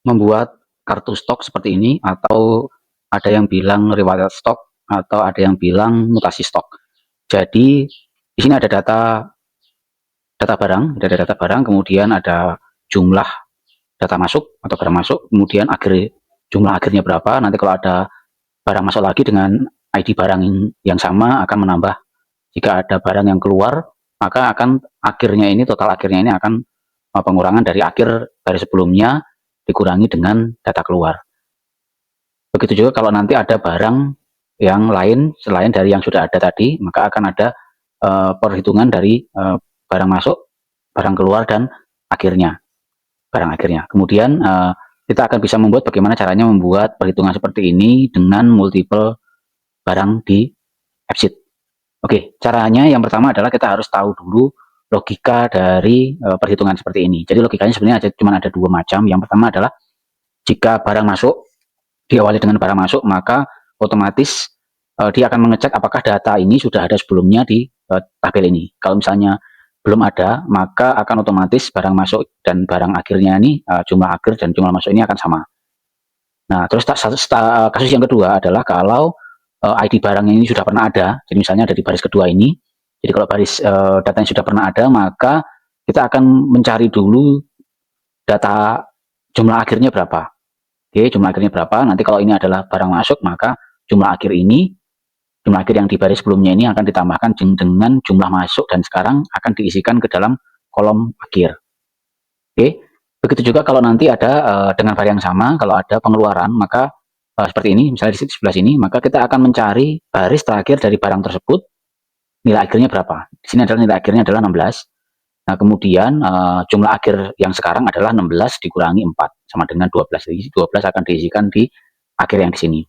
membuat kartu stok seperti ini, atau ada yang bilang rewarded stock, atau ada yang bilang mutasi stok. Jadi di sini ada data barang, kemudian ada jumlah data masuk atau barang masuk, kemudian jumlah akhirnya berapa. Nanti kalau ada barang masuk lagi dengan ID barang yang sama akan menambah. Jika ada barang yang keluar, maka akan total akhirnya ini akan pengurangan dari sebelumnya dikurangi dengan data keluar. Begitu juga kalau nanti ada barang yang lain selain dari yang sudah ada tadi, maka akan ada perhitungan dari barang masuk, barang keluar, dan barang akhirnya. Kemudian kita akan bisa membuat bagaimana caranya membuat perhitungan seperti ini dengan multiple barang di AppSheet. Oke, caranya yang pertama adalah kita harus tahu dulu logika dari perhitungan seperti ini. Jadi logikanya sebenarnya cuma ada dua macam. Yang pertama adalah jika barang masuk, diawali dengan barang masuk, maka otomatis dia akan mengecek apakah data ini sudah ada sebelumnya di tabel ini. Kalau misalnya belum ada, maka akan otomatis barang masuk dan barang akhirnya ini jumlah akhir dan jumlah masuk ini akan sama. Nah, terus kasus yang kedua adalah kalau ID barang ini sudah pernah ada, jadi misalnya ada di baris kedua ini. Jadi kalau baris datanya sudah pernah ada, maka kita akan mencari dulu data jumlah akhirnya berapa. Oke, jumlah akhirnya berapa. Nanti kalau ini adalah barang masuk, maka jumlah akhir yang di baris sebelumnya ini akan ditambahkan dengan jumlah masuk dan sekarang akan diisikan ke dalam kolom akhir. Oke, begitu juga kalau nanti ada dengan varian yang sama, kalau ada pengeluaran, maka seperti ini, misalnya di sebelah sini, maka kita akan mencari baris terakhir dari barang tersebut, nilai akhirnya berapa. Di sini adalah nilai akhirnya adalah 16. Nah, kemudian jumlah akhir yang sekarang adalah 16 dikurangi 4, sama dengan 12. Jadi 12 akan diisikan di akhir yang di sini.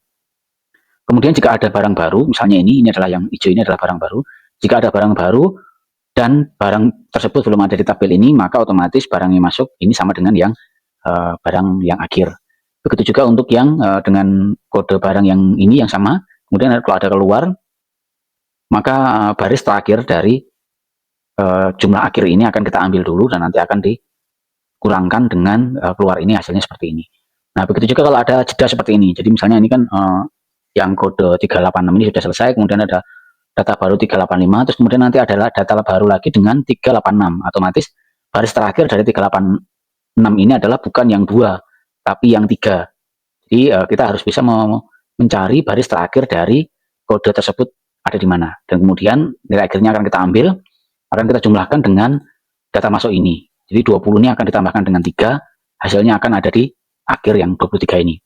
Kemudian jika ada barang baru, misalnya ini adalah yang hijau, ini adalah barang baru. Jika ada barang baru dan barang tersebut belum ada di tabel ini, maka otomatis barang yang masuk ini sama dengan yang barang yang akhir. Begitu juga untuk yang dengan kode barang yang ini yang sama. Kemudian kalau ada keluar, maka baris terakhir dari jumlah akhir ini akan kita ambil dulu dan nanti akan dikurangkan dengan keluar ini, hasilnya seperti ini. Nah, begitu juga kalau ada jeda seperti ini. Jadi misalnya ini kan yang kode 386 ini sudah selesai, kemudian ada data baru 385, terus kemudian nanti adalah data baru lagi dengan 386. Otomatis baris terakhir dari 386 ini adalah bukan yang 2, tapi yang 3. Jadi kita harus bisa mencari baris terakhir dari kode tersebut ada di mana. Dan kemudian nilai akhirnya akan kita ambil, akan kita jumlahkan dengan data masuk ini. Jadi 20 ini akan ditambahkan dengan 3, hasilnya akan ada di akhir yang 23 ini.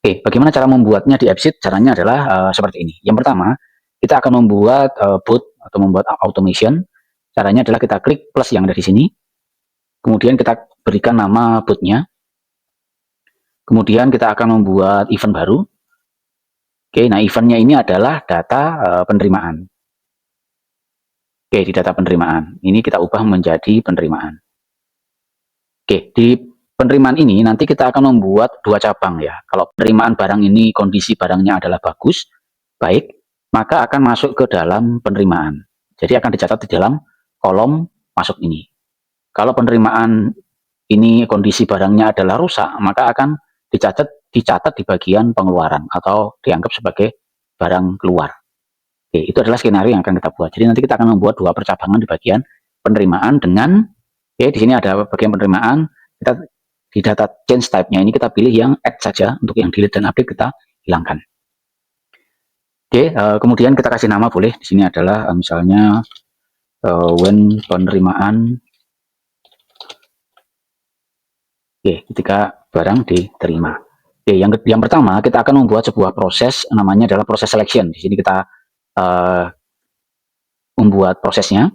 Oke, bagaimana cara membuatnya di AppSheet? Caranya adalah seperti ini. Yang pertama, kita akan membuat bot atau membuat automation. Caranya adalah kita klik plus yang ada di sini. Kemudian kita berikan nama botnya. Kemudian kita akan membuat event baru. Oke, nah eventnya ini adalah data penerimaan. Oke, di data penerimaan. Ini kita ubah menjadi penerimaan. Oke, di penerimaan ini nanti kita akan membuat dua cabang ya. Kalau penerimaan barang ini kondisi barangnya adalah bagus, baik, maka akan masuk ke dalam penerimaan. Jadi akan dicatat di dalam kolom masuk ini. Kalau penerimaan ini kondisi barangnya adalah rusak, maka akan dicatat di bagian pengeluaran atau dianggap sebagai barang keluar. Oke, itu adalah skenario yang akan kita buat. Jadi nanti kita akan membuat dua percabangan di bagian penerimaan dengan, oke, di sini ada bagian penerimaan, kita di data change type-nya ini kita pilih yang add saja, untuk yang delete dan update kita hilangkan. Oke, kemudian kita kasih nama boleh. Di sini adalah misalnya when penerimaan. Oke, ketika barang diterima. Oke, yang pertama kita akan membuat sebuah proses, namanya adalah proses selection. Di sini kita membuat prosesnya.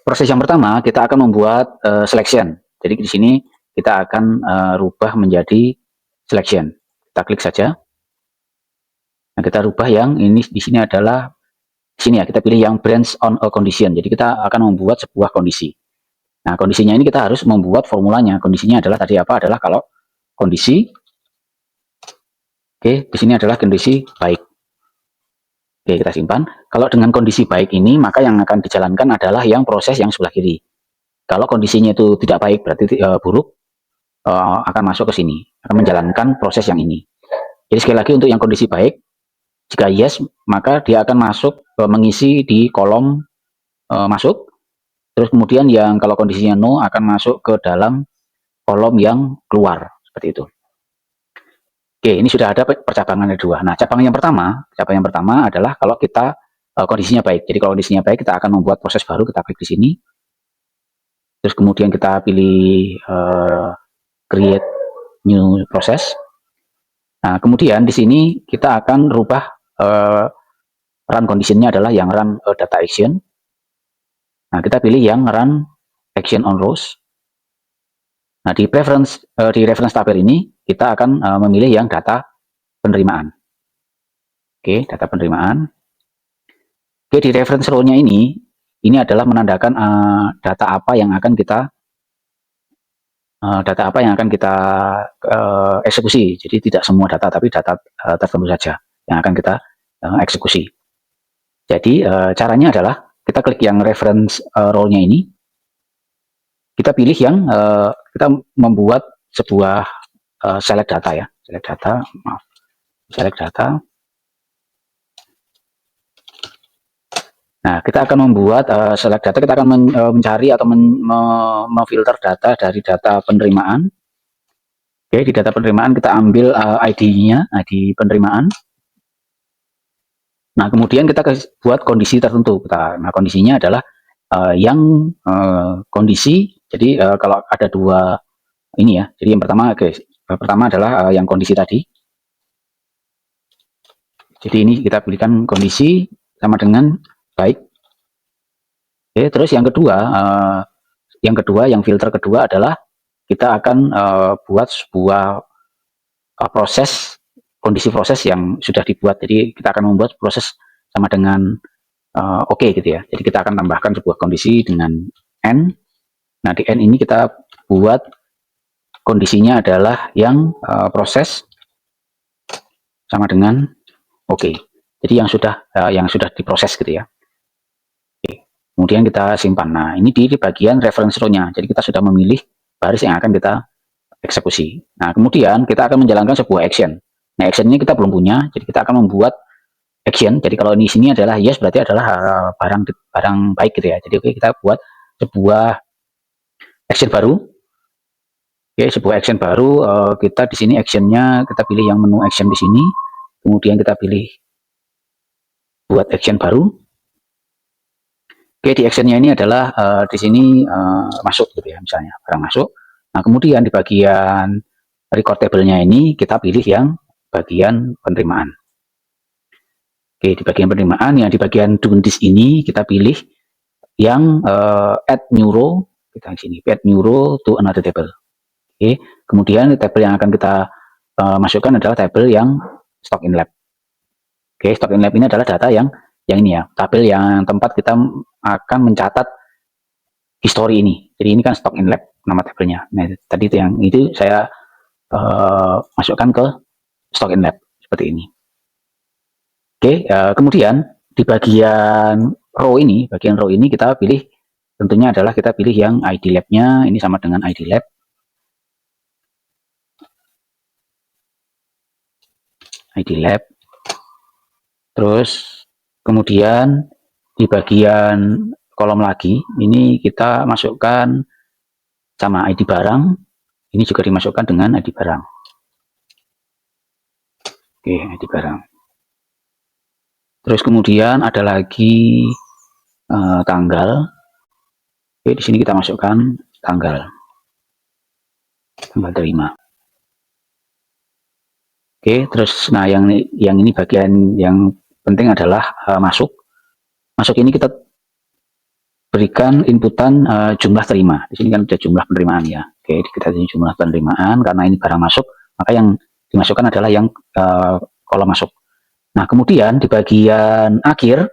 Proses yang pertama kita akan membuat selection. Jadi di sini kita akan rubah menjadi selection. Kita klik saja. Nah, kita rubah yang ini di sini adalah sini ya, kita pilih yang branch on a condition. Jadi kita akan membuat sebuah kondisi. Nah, kondisinya ini kita harus membuat formulanya. Kondisinya adalah tadi apa? Adalah kalau kondisi, oke, di sini adalah kondisi baik. Oke, kita simpan. Kalau dengan kondisi baik ini, maka yang akan dijalankan adalah yang proses yang sebelah kiri. Kalau kondisinya itu tidak baik, berarti buruk, akan masuk ke sini, akan menjalankan proses yang ini. Jadi sekali lagi untuk yang kondisi baik, jika yes maka dia akan masuk mengisi di kolom masuk. Terus kemudian yang kalau kondisinya no akan masuk ke dalam kolom yang keluar seperti itu. Oke, ini sudah ada percabangan kedua. Nah, cabang yang pertama adalah kalau kita kondisinya baik. Jadi kalau kondisinya baik, kita akan membuat proses baru. Kita klik di sini. Terus kemudian kita pilih create new process. Nah, kemudian di sini kita akan rubah run conditionnya adalah yang run data action. Nah, kita pilih yang run action on rows. Nah, di reference tabel ini kita akan memilih yang data penerimaan. Oke, data penerimaan. Oke, di reference row-nya ini adalah menandakan data apa yang akan kita eksekusi. Jadi tidak semua data, tapi data tertentu saja yang akan kita eksekusi. Jadi caranya adalah kita klik yang reference row-nya ini, kita pilih yang kita membuat sebuah select data ya, select data. Nah, kita akan membuat select data, kita akan mencari atau memfilter data dari data penerimaan. Oke, di data penerimaan kita ambil ID-nya, ID penerimaan. Nah, kemudian kita buat kondisi tertentu. Nah, kondisinya adalah yang kondisi. Jadi kalau ada dua ini ya. Jadi yang pertama, pertama adalah yang kondisi tadi. Jadi ini kita pilihkan kondisi sama dengan baik. Oke, terus yang kedua, yang filter kedua adalah kita akan buat sebuah proses, kondisi proses yang sudah dibuat. Jadi kita akan membuat proses sama dengan oke gitu ya. Jadi kita akan tambahkan sebuah kondisi dengan n. Nah, di n ini kita buat kondisinya adalah yang proses sama dengan oke. Jadi yang sudah diproses gitu ya. Kemudian kita simpan. Nah, ini di bagian reference row-nya. Jadi kita sudah memilih baris yang akan kita eksekusi. Nah, kemudian kita akan menjalankan sebuah action. Nah, action ini kita belum punya, jadi kita akan membuat action. Jadi kalau di sini adalah yes, berarti adalah barang baik gitu ya. Jadi oke, kita buat sebuah action baru. Oke, sebuah action baru. Kita di sini actionnya kita pilih yang menu action di sini. Kemudian kita pilih buat action baru. Oke, di actionnya ini adalah di sini masuk gitu ya, misalnya barang masuk. Nah, kemudian di bagian record table-nya ini kita pilih yang bagian penerimaan. Oke, di bagian penerimaan, yang di bagian do this ini kita pilih yang add new row. Kita di sini add new row to another table. Oke, kemudian table yang akan kita masukkan adalah table yang stock in lab. Oke, stock in lab ini adalah data yang ini ya, tabel yang tempat kita akan mencatat history ini. Jadi ini kan stock in lab nama tabelnya. Nah, tadi itu saya masukkan ke stock in lab seperti ini. Oke, kemudian di bagian row ini kita pilih, tentunya adalah kita pilih yang ID lab-nya ini sama dengan ID lab. ID lab. Terus kemudian di bagian kolom lagi ini kita masukkan sama ID barang, ini juga dimasukkan dengan ID barang. Oke, ID barang. Terus kemudian ada lagi tanggal. Oke, di sini kita masukkan tanggal terima. Oke, terus nah yang ini bagian yang penting adalah masuk. Masuk ini kita berikan inputan jumlah terima. Di sini kan ada jumlah penerimaan ya. Oke, kita ini jumlah penerimaan karena ini barang masuk, maka yang dimasukkan adalah yang kolom masuk. Nah, kemudian di bagian akhir,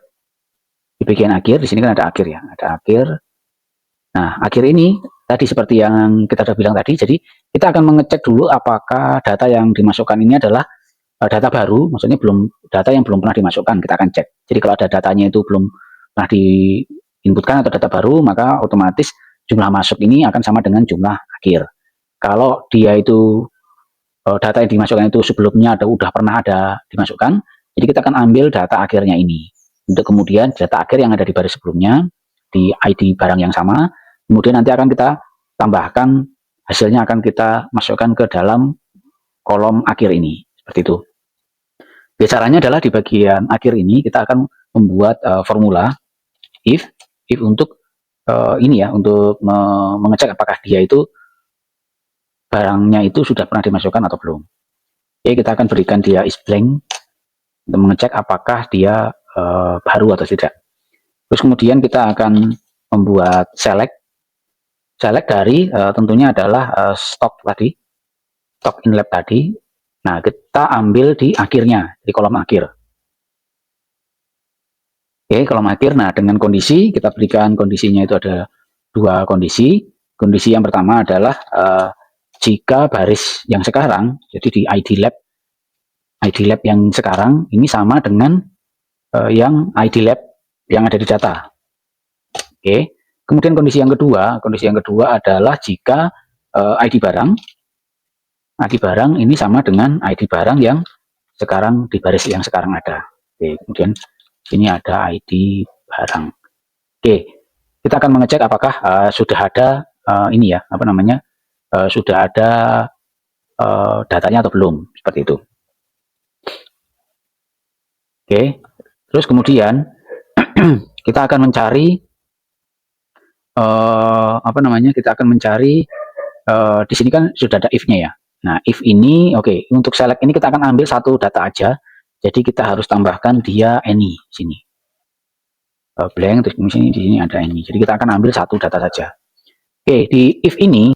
di sini kan ada akhir ya, ada akhir. Nah, akhir ini tadi seperti yang kita sudah bilang tadi, jadi kita akan mengecek dulu apakah data yang dimasukkan ini adalah data baru, maksudnya data yang belum pernah dimasukkan, kita akan cek. Jadi kalau ada datanya itu belum pernah diinputkan atau data baru, maka otomatis jumlah masuk ini akan sama dengan jumlah akhir. Kalau dia itu data yang dimasukkan itu sebelumnya udah pernah ada dimasukkan, jadi kita akan ambil data akhirnya ini. Untuk kemudian data akhir yang ada di baris sebelumnya, di ID barang yang sama, kemudian nanti akan kita tambahkan, hasilnya akan kita masukkan ke dalam kolom akhir ini. Seperti itu. Ya, caranya adalah di bagian akhir ini kita akan membuat formula if untuk ini ya, untuk mengecek apakah dia itu barangnya itu sudah pernah dimasukkan atau belum. Oke, kita akan berikan dia is blank untuk mengecek apakah dia baru atau tidak. Terus kemudian kita akan membuat select dari tentunya adalah stok tadi, stok in lab tadi. Nah, kita ambil di akhirnya, di kolom akhir. Oke, kolom akhir. Nah, dengan kondisi, kita berikan kondisinya itu ada dua kondisi. Kondisi yang pertama adalah jika baris yang sekarang, jadi di ID lab yang sekarang ini sama dengan yang ID lab yang ada di data. Oke. Kemudian kondisi yang kedua adalah jika ID barang ini sama dengan ID barang yang sekarang di baris yang sekarang ada. Oke, kemudian sini ada ID barang. Oke, kita akan mengecek apakah sudah ada ini ya, apa namanya, sudah ada datanya atau belum, seperti itu. Oke, terus kemudian kita akan mencari apa namanya, kita akan mencari di sini kan sudah ada if-nya ya. Nah, if ini oke, untuk select ini kita akan ambil satu data aja. Jadi kita harus tambahkan dia any sini. Blank terus di sini ada any. Jadi kita akan ambil satu data saja. Oke, di if ini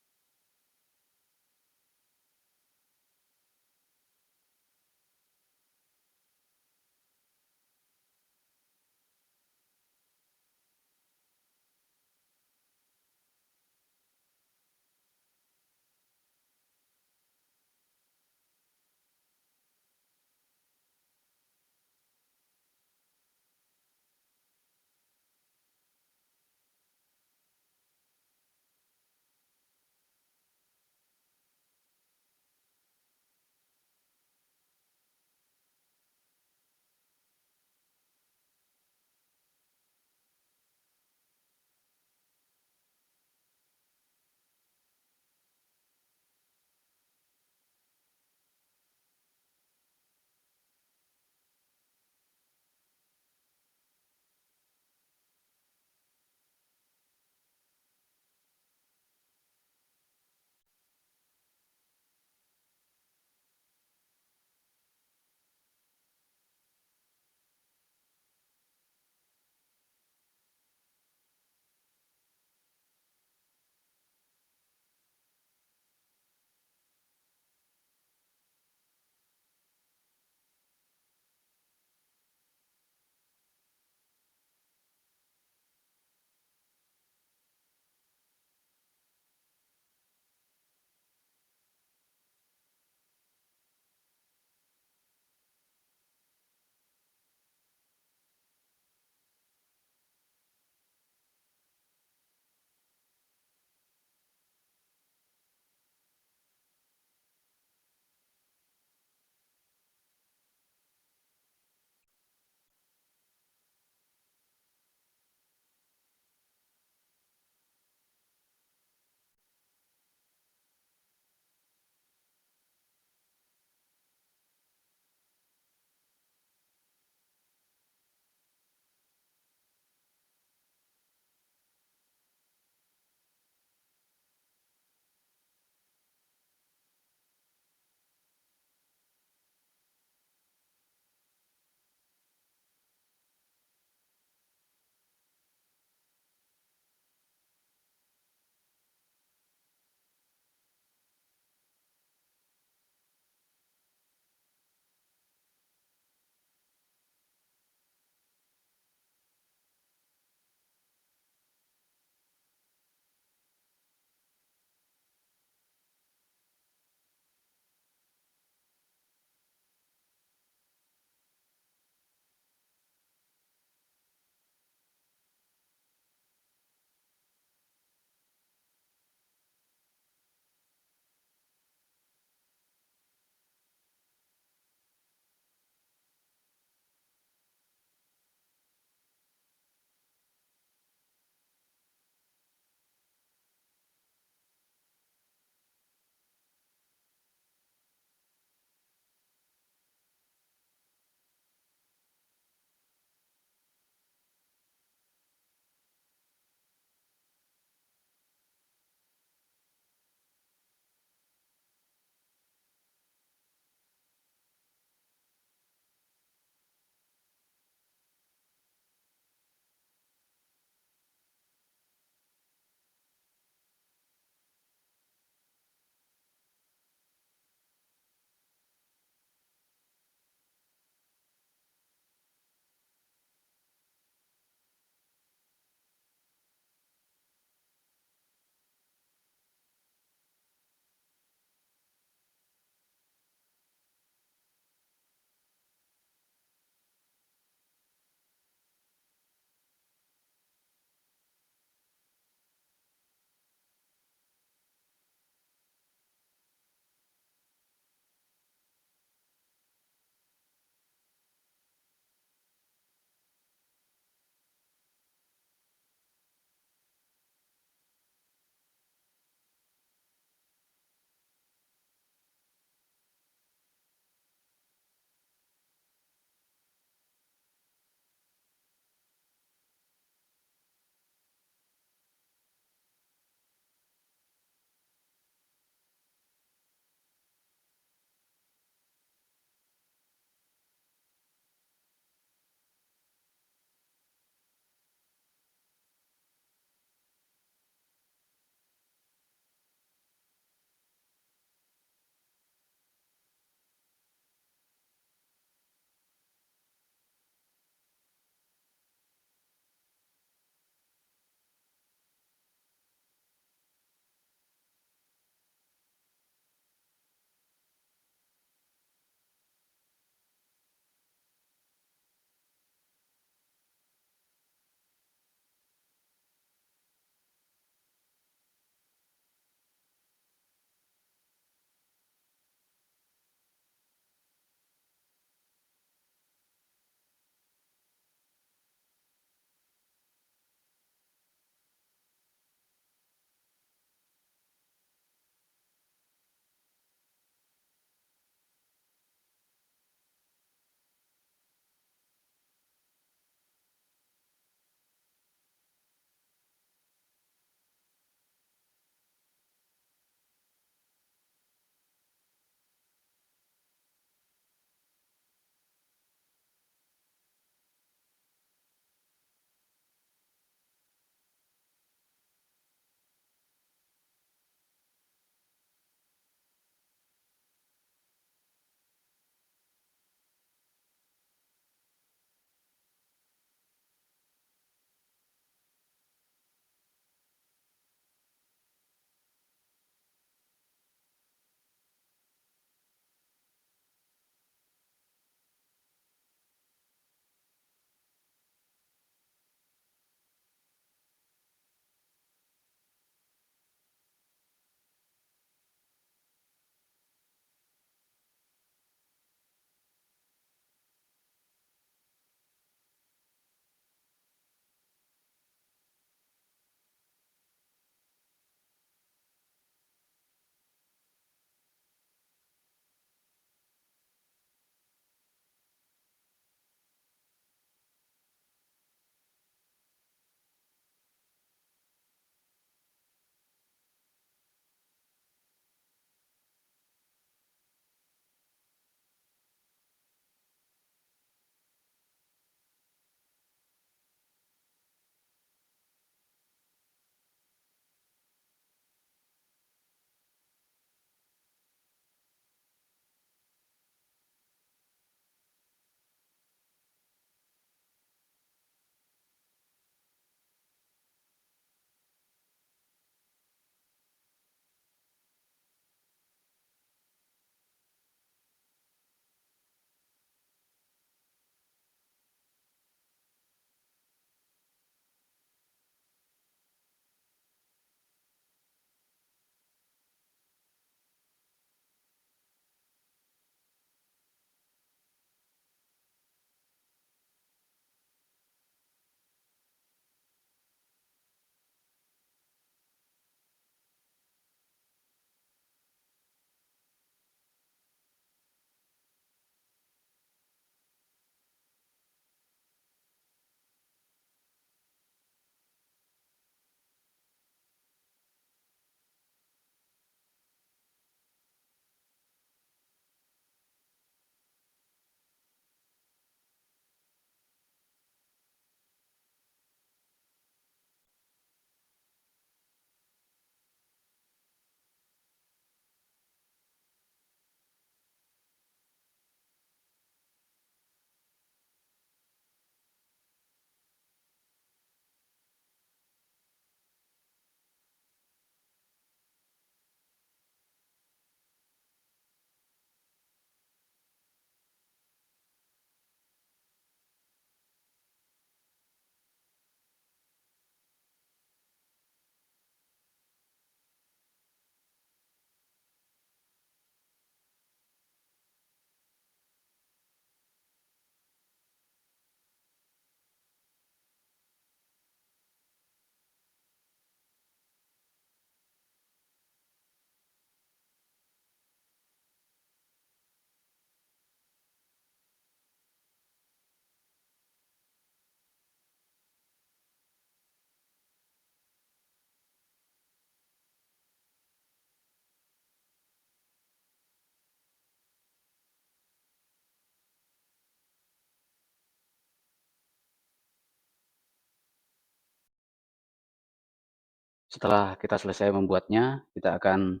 Setelah kita selesai membuatnya, kita akan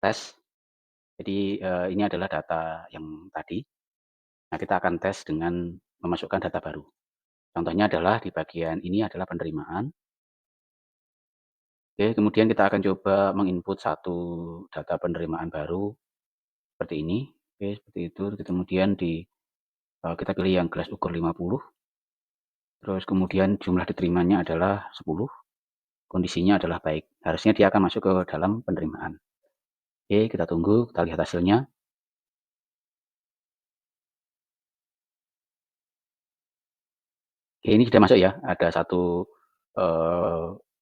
tes. Jadi, ini adalah data yang tadi. Nah, kita akan tes dengan memasukkan data baru. Contohnya adalah di bagian ini adalah penerimaan. Oke, kemudian kita akan coba menginput satu data penerimaan baru seperti ini. Oke, seperti itu. Kemudian kita pilih yang gelas ukur 50, terus kemudian jumlah diterimanya adalah 10, kondisinya adalah baik. Harusnya dia akan masuk ke dalam penerimaan. Oke, kita tunggu, kita lihat hasilnya. Oke, ini sudah masuk ya, ada satu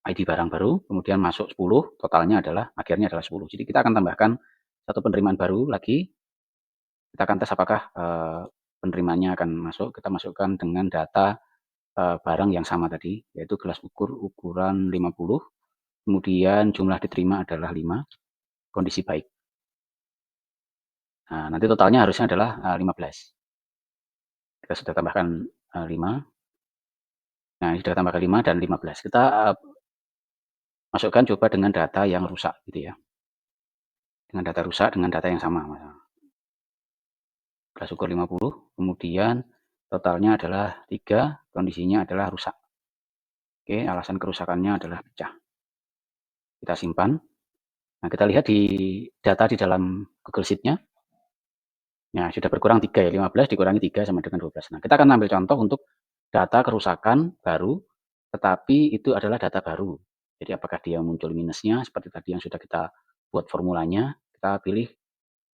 ID barang baru, kemudian masuk 10, totalnya adalah akhirnya adalah 10. Jadi kita akan tambahkan satu penerimaan baru lagi. Kita akan tes apakah penerimaannya akan masuk. Kita masukkan dengan data barang yang sama tadi, yaitu gelas ukur ukuran 50, kemudian jumlah diterima adalah 5, kondisi baik. Nah, nanti totalnya harusnya adalah 15. Kita sudah tambahkan 5. Nah, ini sudah tambahkan 5 dan 15. Kita masukkan coba dengan data yang rusak gitu ya. Dengan data rusak dengan data yang sama. Gelas ukur 50, kemudian totalnya adalah 3, kondisinya adalah rusak. Oke, alasan kerusakannya adalah pecah. Kita simpan. Nah, kita lihat di data di dalam Google Sheet-nya. Nah, sudah berkurang 3 ya, 15 dikurangi 3 sama dengan 12. Nah, kita akan ambil contoh untuk data kerusakan baru, tetapi itu adalah data baru. Jadi apakah dia muncul minusnya seperti tadi yang sudah kita buat formulanya, kita pilih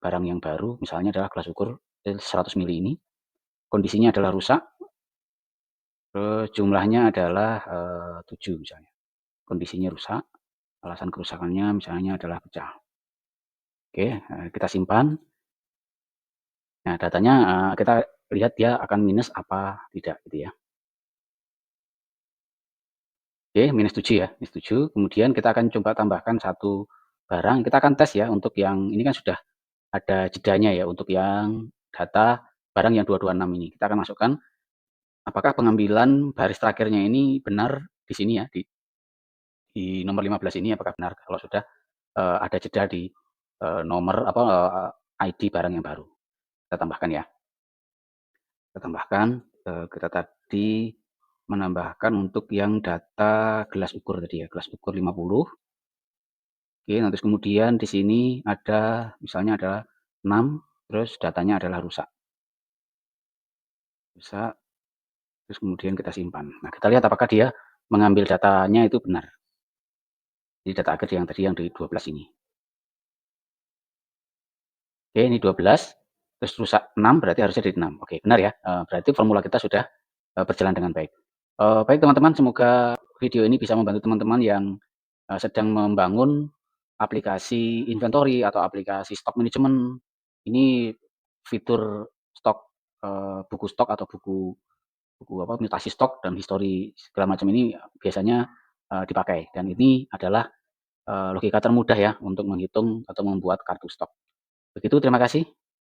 barang yang baru, misalnya adalah gelas ukur 100 ml ini, kondisinya adalah rusak, terus jumlahnya adalah 7 misalnya. Kondisinya rusak, alasan kerusakannya misalnya adalah pecah. Oke, kita simpan. Nah, datanya kita lihat dia akan minus apa tidak gitu ya. Oke, minus 7 ya, minus 7. Kemudian kita akan coba tambahkan satu barang, kita akan tes ya untuk yang ini kan sudah ada jedanya ya, untuk yang data barang yang 226 ini. Kita akan masukkan apakah pengambilan baris terakhirnya ini benar di sini ya, di nomor 15 ini apakah benar. Kalau sudah ada jeda di nomor apa ID barang yang baru. Kita tambahkan ya. Kita tambahkan, kita tadi menambahkan untuk yang data gelas ukur tadi ya, gelas ukur 50. Oke, nah terus kemudian di sini ada misalnya ada 6, terus datanya adalah rusak. Rusak, terus kemudian kita simpan. Nah, kita lihat apakah dia mengambil datanya itu benar. Jadi data akhir yang tadi yang di 12 ini. Oke, ini 12, terus rusak 6 berarti harusnya di 6. Oke, benar ya. Berarti formula kita sudah berjalan dengan baik. Baik teman-teman, semoga video ini bisa membantu teman-teman yang sedang membangun aplikasi inventory atau aplikasi stock management. Ini fitur stok, buku stok atau buku buku apa, mutasi stok dan histori segala macam ini biasanya dipakai. Dan ini adalah logika termudah ya untuk menghitung atau membuat kartu stok. Begitu, terima kasih.